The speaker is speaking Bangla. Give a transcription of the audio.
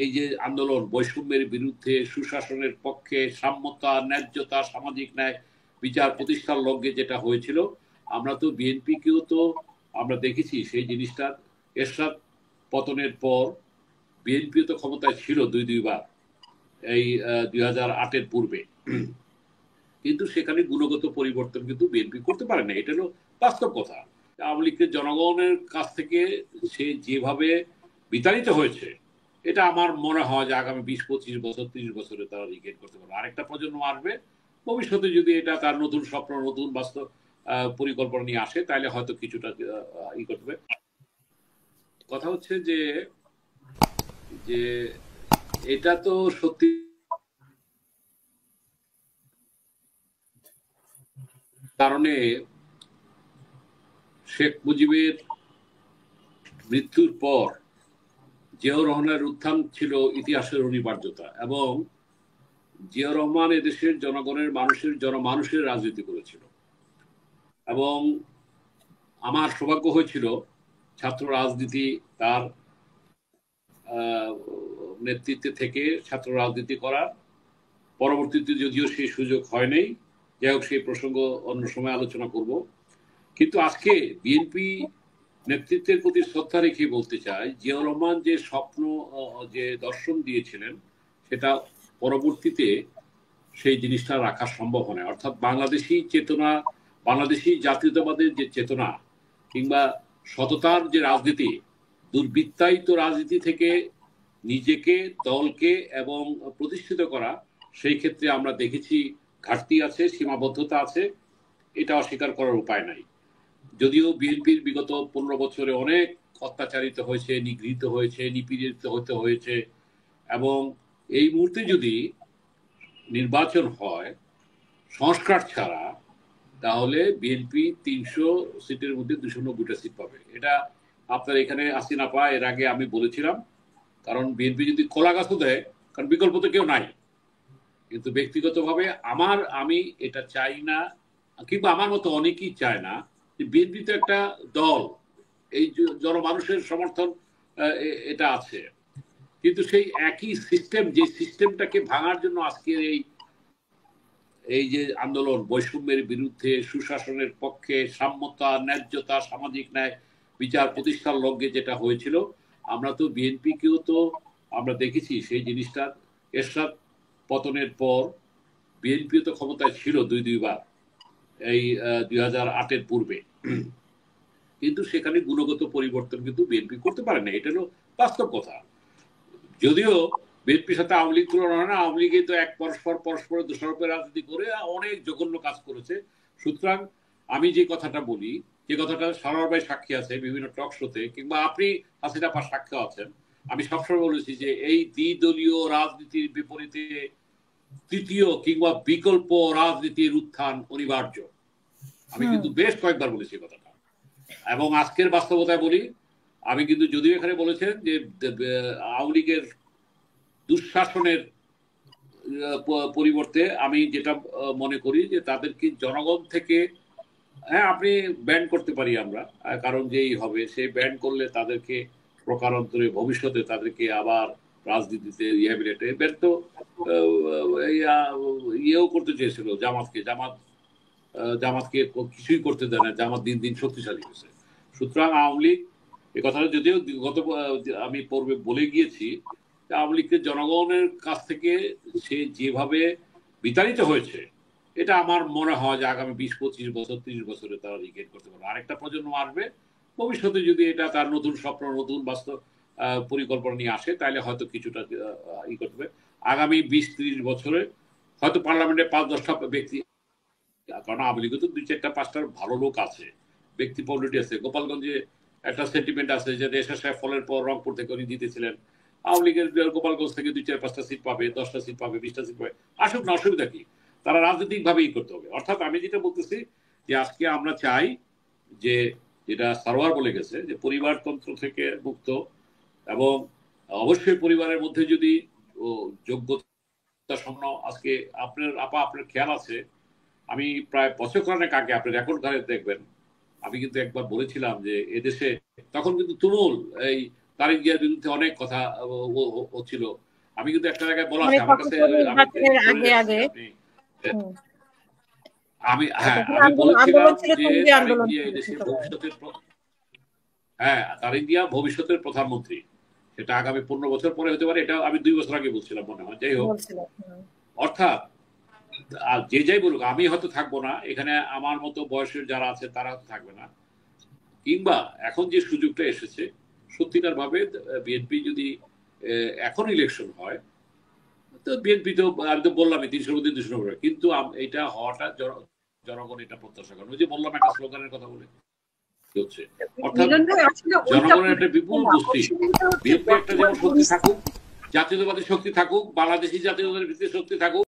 এই যে আন্দোলন বৈষম্যের বিরুদ্ধে, সুশাসনের পক্ষে, সাম্যতা, ন্যায্যতা, সামাজিক ন্যায় বিচার প্রতিষ্ঠার লক্ষ্যে যেটা হয়েছিল, আমরা তো বিএনপিকেও তো আমরা দেখেছি সেই জিনিসটার। এরশাদ পতনের পর বিএনপি তো ক্ষমতায় ছিল দুইবার, এই 2008-এর পূর্বে, কিন্তু সেখানে গুণগত পরিবর্তন কিন্তু বিএনপি করতে পারে না। এটা হলো বাস্তব কথা। আওয়ামী লীগকে জনগণের কাছ থেকে সে যেভাবে বিতাড়িত হয়েছে, এটা আমার মনে হয় যে আগামী 20-25 বছর 30 বছরে তারা রিগেইন করতে পারবে। আরেকটা প্রজন্ম আসবে ভবিষ্যতে, যদি এটা তার নতুন স্বপ্ন, নতুন বাস্তব পরিকল্পনা নিয়ে আসে, তাহলে হয়তো কিছুটা ই করতে। কথা হচ্ছে যে যে এটা তো সত্যি কারণে শেখ মুজিবের মৃত্যুর পর জিয়াউর রহমানের উত্থান ছিল ইতিহাসের অনিবার্যতা, এবং জিয়াউর রহমান এদেশের জনগণের জনমানুষের রাজনীতি করেছিল। এবং আমার সৌভাগ্য হয়েছিল ছাত্র রাজনীতি তার নেতৃত্বে থেকে ছাত্র রাজনীতি করার। পরবর্তীতে যদিও সেই সুযোগ হয় নাই, যাই হোক সেই প্রসঙ্গ অন্য সময় আলোচনা করব। কিন্তু আজকে বিএনপি নেতৃত্বের প্রতি শ্রদ্ধা রেখে বলতে চাই, জিয়াউর রহমান যে স্বপ্ন, যে দর্শন দিয়েছিলেন, সেটা পরবর্তীতে সেই জিনিসটা রাখা সম্ভব হয় না। অর্থাৎ বাংলাদেশি চেতনা, বাংলাদেশি জাতীয়তাবাদের যে চেতনা কিংবা সততার যে রাজনীতি, দুর্বৃত্তায়িত রাজনীতি থেকে নিজেকে, দলকে এবং প্রতিষ্ঠিত করা, সেই ক্ষেত্রে আমরা দেখেছি ঘাটতি আছে, সীমাবদ্ধতা আছে, এটা অস্বীকার করার উপায় নাই। যদিও বিএনপির বিগত 15 বছরে অনেক অত্যাচারিত হয়েছে, নিগৃহীত হয়েছে, নিপীড়িত হতে হয়েছে, এবং এই মুহূর্তে যদি নির্বাচন হয় সংস্কার ছাড়া, তাহলে বিএনপি 300 সিটের মধ্যে 290টা সিট পাবে। এটা আপনার এখানে আসিনা পা এর আগে আমি বলেছিলাম। কারণ বিএনপি যদি খোলা গাছও দেয়, কারণ বিকল্প তো কেউ নাই। কিন্তু ব্যক্তিগতভাবে আমি এটা চাই না, কিংবা আমার মতো অনেকেই চায় না যে বিএনপি তো একটা দল, এই জনমানুষের সমর্থন এটা আছে, কিন্তু সেই একই সিস্টেম, যে সিস্টেমটাকে ভাঙার জন্য আজকের এই যে আন্দোলন বৈষম্যের বিরুদ্ধে, সুশাসনের পক্ষে, সাম্যতা, ন্যায্যতা, সামাজিক ন্যায় বিচার প্রতিষ্ঠার লক্ষ্যে যেটা হয়েছিল, আমরা তো বিএনপিকেও তো আমরা দেখেছি সেই জিনিসটার। এরশাদ পতনের পর বিএনপিও তো ক্ষমতায় ছিল দুইবার, এই 2008-এর পূর্বে, কিন্তু সেখানে গুণগত পরিবর্তন কিন্তু বিএনপি করতে পারে না। এটা হলো বাস্তব কথা। যদিও বিএনপির সাথে আওয়ামী লীগ তুলনা হয় না, আওয়ামী লীগে তো এক পরস্পরের দোষারোপের রাজনীতি করে অনেক জঘন্য কাজ করেছে। সুতরাং আমি যে কথাটা বলি, যে কথাটা সারোয়ার ভাই সাক্ষী আছে বিভিন্ন টক শোতে, কিংবা আপনি হাসিনা পা সাক্ষ্য আছেন, আমি সবসময় বলেছি যে এই দ্বিদলীয় রাজনীতির বিপরীতে তৃতীয় কিংবা বিকল্প রাজনীতির উত্থান অনিবার্য। আমি কিন্তু বেশ কয়েকবার বলেছি কথাটা, এবং আজকের বাস্তবতায় বলি। আমি কিন্তু, যদিও এখানে বলেছেন যে আওয়ামী লীগের দুঃশাসনের পরিবর্তে আমি যেটা মনে করি যে তাদেরকে জনগণ থেকে, হ্যাঁ আপনি ব্যান করতে পারি আমরা, কারণ যেই হবে সে ব্যান করলে তাদেরকে প্রকারান্তরে ভবিষ্যতে তাদেরকে আবার রাজনীতিতে রিহ্যাবিলিটে ব্যান তো ইয়েও করতে চেয়েছিল জামাতকে কিছুই করতে দেয় না, জামাত দিন দিন শক্তিশালী হয়েছে। সুতরাং আওয়ামী লীগ, এ কথাটা যদিও আমি পূর্বে বলে গিয়েছি, আওয়ামী লীগকে জনগণের কাছ থেকে সে যেভাবে বিতাড়িত হয়েছে, এটা আমার মনে হয় যে আগামী 20-25 বছর 30 বছরে তারা রিগেইন করতে পারবে। আরেকটা প্রজন্ম আসবে ভবিষ্যতে, যদি এটা তার নতুন স্বপ্ন, নতুন বাস্তব পরিকল্পনা নিয়ে আসে, তাহলে হয়তো কিছুটা ই করতে হবে। আগামী 20-30 বছরে হয়তো পার্লামেন্টে 5-10টা ব্যক্তি, কারণ আওয়ামী লীগে তো 2-4-5টার ভালো লোক আছে, ব্যক্তি পলিটি আছে। গোপালগঞ্জে একটা সেন্টিমেন্ট আছে যে এরশাদ সাহেব ফলের পর রংপুর থেকে উনি জিতেছিলেন, আওয়ামী লীগের গোপালগঞ্জ থেকে 2-4-5টা সিট পাবে, 10টা সিট পাবে, 20টা সিট পাবে, আসুক না, অসুবিধা কি? তারা রাজনৈতিক ভাবেই করতে হবে। অর্থাৎ আমি যেটা বলতেছি যে আজকে আমরা চাই যে, যেটা সারোয়ার বলে গেছে, যে পরিবারতন্ত্র থেকে মুক্ত, এবং অবশ্যই পরিবারের মধ্যে যদি যোগ্যতা সম্পন্ন, আজকে আপনার খেয়াল আছে, আমি প্রায় বছর খানেক আগে আপনি রেকর্ড ঘরে দেখবেন, আমি কিন্তু একবার বলেছিলাম যে এদেশে তখন কিন্তু তুমুল এই তারেক জিয়ার বিরুদ্ধে অনেক কথা হচ্ছিল। আমি কিন্তু একটা জায়গায় বলা আছে মানে আমার কাছে, আগে আগে আমি বলেছিলাম যে তারেক জিয়া এদেশের ভবিষ্যতের, হ্যাঁ তারেক জিয়া ভবিষ্যতের প্রধানমন্ত্রী, সেটা আগামী 15 বছর পরে হতে পারে, এটা আমি 2 বছর আগে বলছিলাম মনে হয়। যাই হোক, অর্থাৎ যে যাই বলুক, আমি হয়তো থাকবো না এখানে, আমার মতো বয়সের যারা আছে তারা থাকবে না, কিংবা এখন যে সুযোগটা এসেছে সত্যিকার ভাবে বিএনপি যদি এখন ইলেকশন হয়, তো বিএনপি তো আমি তো বললামই 300 মধ্যে 200, কিন্তু এটা হওয়াটা জনগণ এটা প্রত্যাশা করেন। ওই যে বললাম একটা স্লোগানের কথা বলে হচ্ছে, অর্থাৎ জনগণের একটা বিপুল গোষ্ঠী, বিএনপি একটা যেমন শক্তি থাকুক, জাতীয়তাবাদী শক্তি থাকুক, বাংলাদেশি জাতীয়তাবাদী শক্তি থাকুক,